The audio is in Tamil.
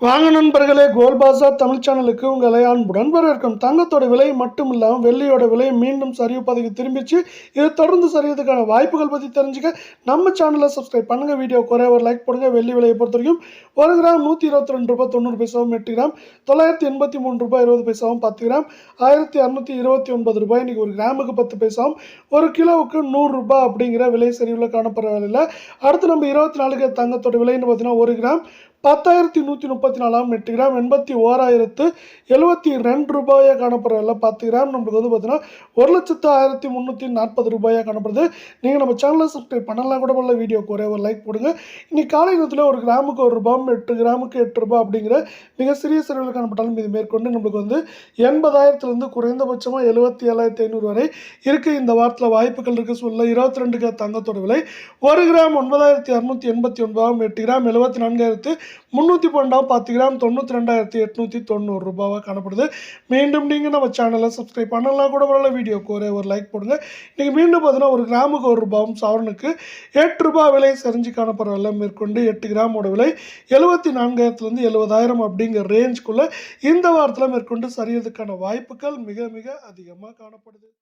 வாங்க நண்பர்களே, கோல் பாஸார் தமிழ் சேனலுக்கு உங்களை அன்புடன் வரவேற்கும். தங்கத்தோட விலை மட்டும் இல்லாமல் வெள்ளியோட விலை மீண்டும் சரிவு பாதைக்கு திரும்பிச்சு. இது தொடர்ந்து சரியறதுக்கான வாய்ப்புகள் பற்றி தெரிஞ்சுக்க நம்ம சேனலை சப்ஸ்கிரைப் பண்ணுங்க. வீடியோ குறைய ஒரு லைக் போடுங்க. வெள்ளி விலையை பொறுத்த வரைக்கும் 1 கிராம் 122 ரூபாய் 90 பைசாவும், 8 கிராம் 983 ரூபாய் 20 பைசாவும், 10 கிராம் 1629 ரூபாய், இன்னைக்கு ஒரு கிராமுக்கு 10 பைசாவும், ஒரு கிலோவுக்கு 100 ரூபாய் அப்படிங்கிற விலை சரிவில் காணப்படுற வேலையில் அடுத்து நம்ம 24 தங்கத்தோட விலைன்னு பார்த்தீங்கன்னா 1 கிராம் 10,134, 8 கிராம் 81,072 ரூபாயாக காணப்படுறதில்ல. 10 கிராம் நம்மளுக்கு வந்து பார்த்தீங்கன்னா 1,01,340 ரூபாயாக காணப்படுது. நீங்கள் நம்ம சேனலை சப்ஸ்கிரைப் பண்ணலாம் கூட பண்ணல. வீடியோக்கு ஒரே ஒரு லைக் போடுங்க. இன்னைக்கு காலை நேரத்தில் ஒரு கிராமுக்கு 1 ரூபாயும் 8 கிராமுக்கு 8 ரூபாய் அப்படிங்கிற மிக சிறிய சரிவில் காணப்பட்டாலும் இது மேற்கொண்டு நம்மளுக்கு வந்து 80,000 குறைந்தபட்சமாக 77,500 வரை இருக்குது. இந்த வாரத்தில் வாய்ப்புகள் இருக்க சொல்ல 22 தங்கத்தோட விலை 1 கிராம் 9,289, 8 கிராம் 74,312, 10 கிராம் 92,890 ரூபாவாக காணப்படுது. மீண்டும் நீங்கள் நம்ம சேனலை சப்ஸ்கிரைப் பண்ணலாம் கூட வரல. வீடியோக்கு ஒரே ஒரு லைக் போடுங்க. இன்றைக்கி மீண்டும் பார்த்தீங்கன்னா ஒரு கிராமுக்கு 1 ரூபாயும் சவரனுக்கு 8 ரூபாய் விலை சரிஞ்சு காணப்படுறதில்ல. மேற்கொண்டு 8 கிராமோட விலை 74,000 70,000 அப்படிங்கிற ரேஞ்சுக்குள்ளே இந்த வாரத்தில் மேற்கொண்டு சரியறதுக்கான வாய்ப்புகள் மிக மிக அதிகமாக காணப்படுது.